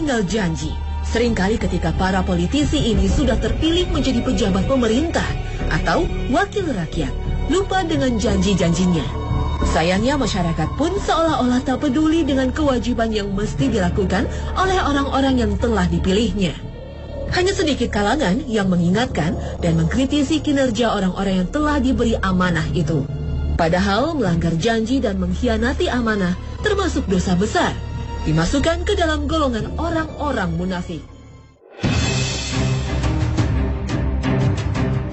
tinggal janji. Seringkali ketika para politisi ini sudah terpilih menjadi pejabat pemerintah atau wakil rakyat, lupa dengan janji-janjinya. Sayangnya masyarakat pun seolah-olah tak peduli dengan kewajiban yang mesti dilakukan oleh orang-orang yang telah dipilihnya. Hanya sedikit kalangan yang mengingatkan dan mengkritisi kinerja orang-orang yang telah diberi amanah itu. Padahal melanggar janji dan mengkhianati amanah termasuk dosa besar, dimasukkan ke dalam golongan orang-orang munafik.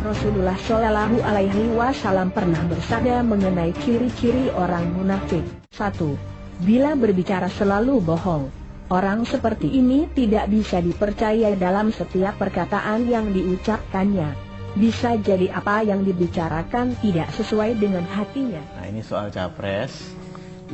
Rasulullah Shallallahu Alaihi Wasallam pernah bersabda mengenai ciri-ciri orang munafik. 1. Bila berbicara selalu bohong. Orang seperti ini tidak bisa dipercaya dalam setiap perkataan yang diucapkannya. Bisa jadi apa yang dibicarakan tidak sesuai dengan hatinya. Nah, ini soal capres.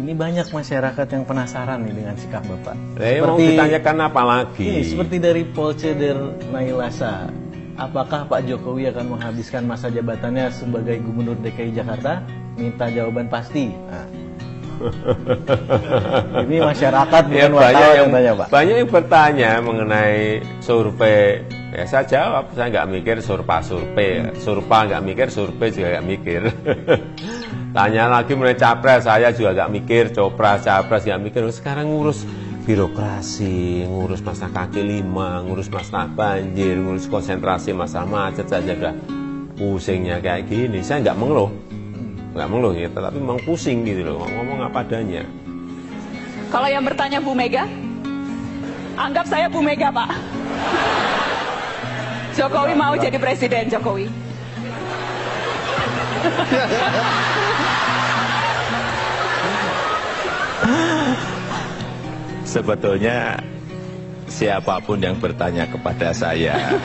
Ini banyak masyarakat yang penasaran nih dengan sikap Bapak. Mau ditanyakan apa lagi? Ini seperti dari Polceder Nailasa. Apakah Pak Jokowi akan menghabiskan masa jabatannya sebagai Gubernur DKI Jakarta? Minta jawaban pasti. Nah. Ini masyarakat bukan wartawan yang tanya, Pak. Banyak yang bertanya mengenai survei. Ya saya jawab, saya nggak mikir surpa. Surpa nggak mikir, survei juga nggak mikir. Tanya lagi mengenai capres, saya juga nggak mikir. Capres nggak mikir. Sekarang ngurus birokrasi, ngurus masalah kaki lima, ngurus masalah banjir, ngurus konsentrasi masalah macet saja udah pusingnya kayak gini. Saya nggak mengeluh ya, tetapi memang pusing gitu loh, ngomong apa adanya. Kalau yang bertanya Bu Mega, anggap saya Bu Mega, Pak. Jokowi mau jadi presiden, Jokowi. Sebetulnya siapapun yang bertanya kepada saya,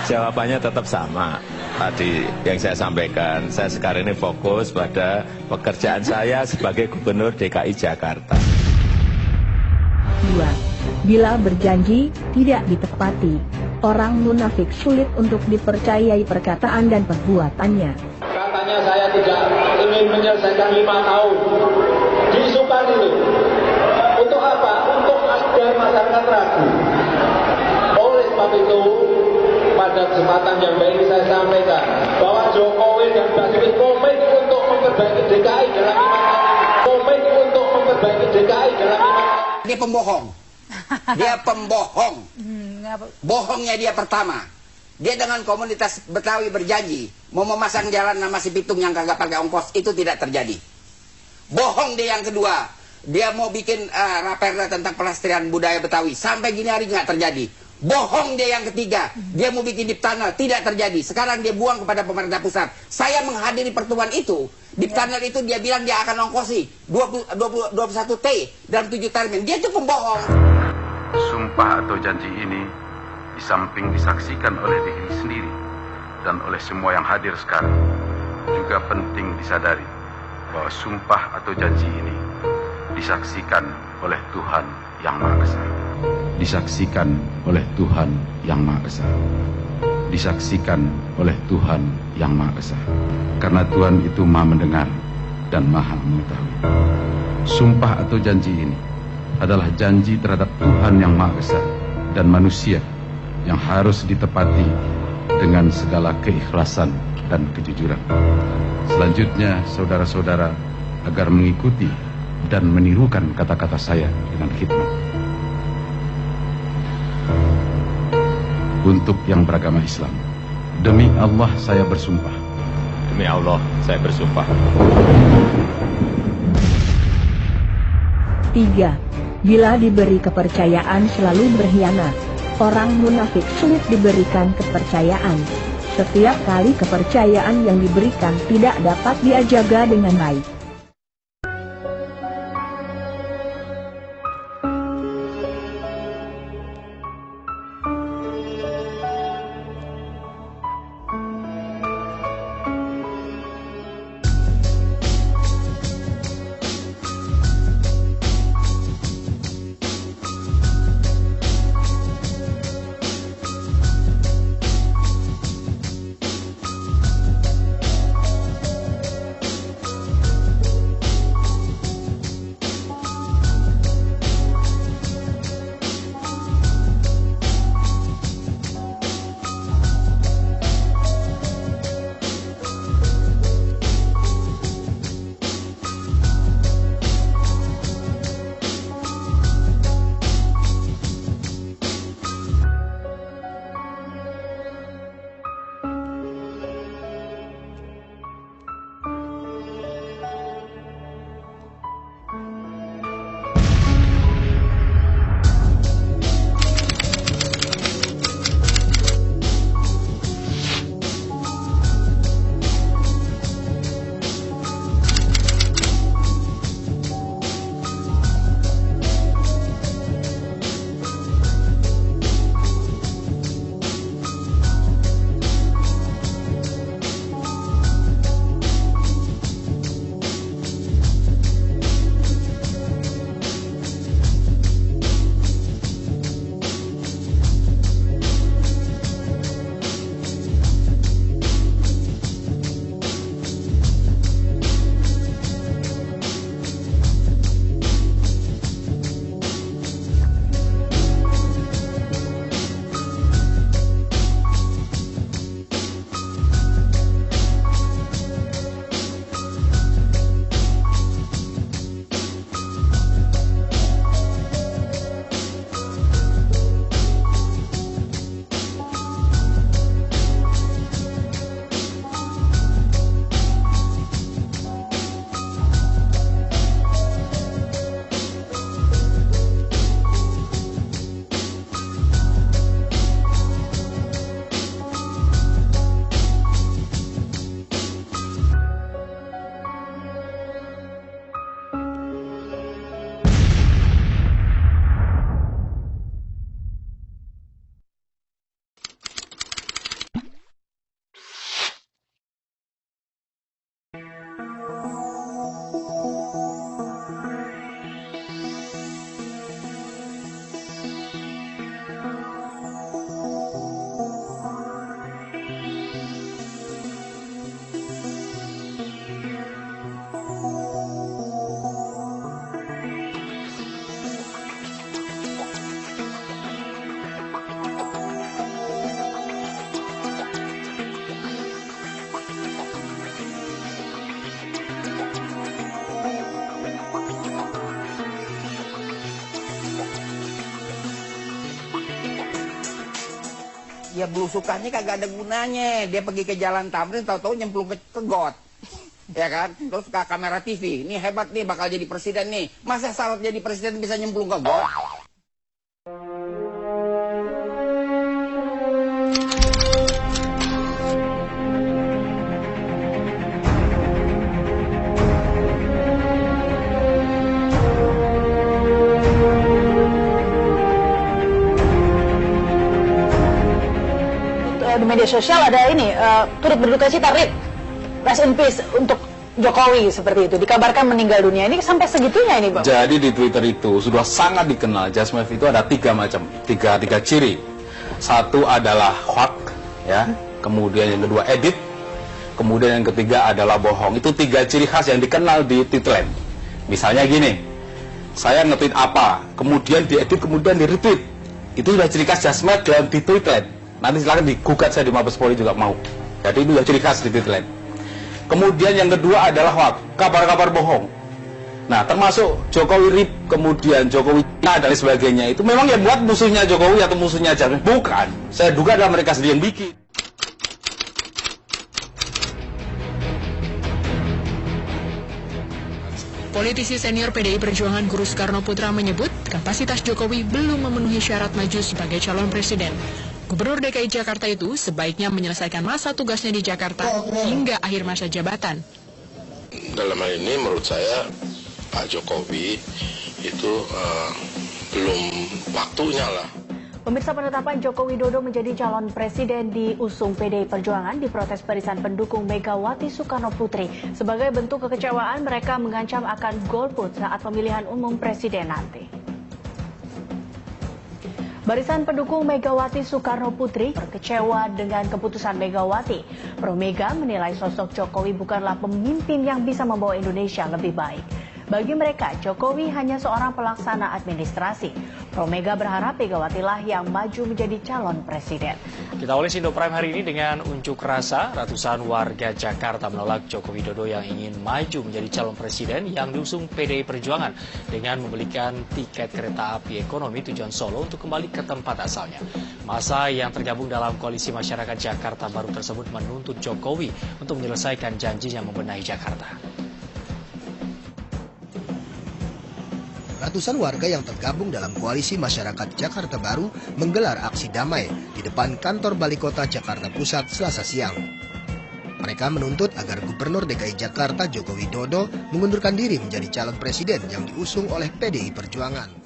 jawabannya tetap sama. Tadi yang saya sampaikan, saya sekarang ini fokus pada pekerjaan saya sebagai Gubernur DKI Jakarta. 2. Bila berjanji, tidak ditepati. Orang munafik sulit untuk dipercayai perkataan dan perbuatannya. Katanya saya tidak ingin menyelesaikan 5 tahun. Diisukan itu. Untuk apa? Untuk agar masyarakat ragu. Oleh sebab itu, pada kesempatan yang baik ini saya sampaikan bahwa Jokowi dan Basuki komit untuk memperbaiki DKI dalam 5 tahun. Komit untuk memperbaiki DKI dalam 5 tahun. Dia pembohong. Dia pembohong. Bohongnya dia pertama. Dia dengan komunitas Betawi berjanji mau memasang jalan nama si Pitung yang kagak pakai ongkos, itu tidak terjadi. Bohong dia yang kedua. Dia mau bikin raperda tentang pelestarian budaya Betawi, sampai gini hari nggak terjadi. Bohong dia yang ketiga. Dia mau bikin deep tunnel, tidak terjadi. Sekarang dia buang kepada pemerintah pusat. Saya menghadiri pertemuan itu. Deep tunnel itu dia bilang dia akan ongkosi 21 T dalam 7 termin. Dia itu pembohong. Sumpah atau janji ini di samping disaksikan oleh diri sendiri dan oleh semua yang hadir sekarang, juga penting disadari bahwa sumpah atau janji ini disaksikan oleh Tuhan Yang Maha Esa. Disaksikan oleh Tuhan Yang Maha Esa. Disaksikan oleh Tuhan Yang Maha Esa. Karena Tuhan itu Maha mendengar dan Maha mengetahui. Sumpah atau janji ini adalah janji terhadap Tuhan Yang Maha Esa dan manusia yang harus ditepati dengan segala keikhlasan dan kejujuran. Selanjutnya, saudara-saudara agar mengikuti dan menirukan kata-kata saya dengan khidmat. Untuk yang beragama Islam, demi Allah saya bersumpah. Demi Allah saya bersumpah. 3. Bila diberi kepercayaan selalu berkhianat. Orang munafik sulit diberikan kepercayaan. Setiap kali kepercayaan yang diberikan tidak dapat dia jaga dengan baik. Ya belusukannya kagak ada gunanya. Dia pergi ke Jalan Tamrin, tahu-tahu nyemplung ke got. Ya kan? Terus ke kamera TV. Ini hebat nih, bakal jadi presiden nih. Masa syarat jadi presiden bisa nyemplung ke got? Di media sosial ada ini, turut berduka cita, rest in peace untuk Jokowi seperti itu. Dikabarkan meninggal dunia. Ini sampai segitunya ini, Bang? Jadi di Twitter itu sudah sangat dikenal. Jasmev itu ada tiga ciri. Satu adalah hoax, ya. Kemudian yang kedua edit. Kemudian yang ketiga adalah bohong. Itu 3 ciri khas yang dikenal di Tweetland. Misalnya gini, saya nge-tweet apa, kemudian diedit, kemudian di-retweet. Itu sudah ciri khas Jasmev dalam di Tweetland. Nanti silakan digugat saya di Mabes Polri juga mau. Jadi itu sudah ciri khas di Tweetland. Kemudian yang kedua adalah hoax, kabar-kabar bohong. Nah, termasuk Jokowi RIP, kemudian Jokowi dan lain sebagainya. Itu memang yang buat musuhnya Jokowi atau musuhnya Jasmev? Bukan. Saya duga adalah mereka sendiri yang bikin. Politisi senior PDI Perjuangan Guru Soekarno Putra menyebut kapasitas Jokowi belum memenuhi syarat maju sebagai calon presiden. Gubernur DKI Jakarta itu sebaiknya menyelesaikan masa tugasnya di Jakarta hingga akhir masa jabatan. Dalam hal ini menurut saya Pak Jokowi itu belum waktunya lah. Pemirsa, penetapan Joko Widodo menjadi calon presiden diusung PDI Perjuangan diprotes barisan pendukung Megawati Soekarno Putri. Sebagai bentuk kekecewaan, mereka mengancam akan golput saat pemilihan umum presiden nanti. Barisan pendukung Megawati Soekarno Putri kecewa dengan keputusan Megawati. Pro Mega menilai sosok Jokowi bukanlah pemimpin yang bisa membawa Indonesia lebih baik. Bagi mereka, Jokowi hanya seorang pelaksana administrasi. Pro Mega berharap Megawatilah yang maju menjadi calon presiden. Kita awali Indo Prime hari ini dengan unjuk rasa. Ratusan warga Jakarta menolak Joko Widodo yang ingin maju menjadi calon presiden yang diusung PDI Perjuangan dengan membelikan tiket kereta api ekonomi tujuan Solo untuk kembali ke tempat asalnya. Massa yang tergabung dalam Koalisi Masyarakat Jakarta Baru tersebut menuntut Jokowi untuk menyelesaikan janjinya membenahi Jakarta. Ratusan warga yang tergabung dalam Koalisi Masyarakat Jakarta Baru menggelar aksi damai di depan kantor Balai Kota Jakarta Pusat Selasa siang. Mereka menuntut agar Gubernur DKI Jakarta Joko Widodo mengundurkan diri menjadi calon presiden yang diusung oleh PDI Perjuangan.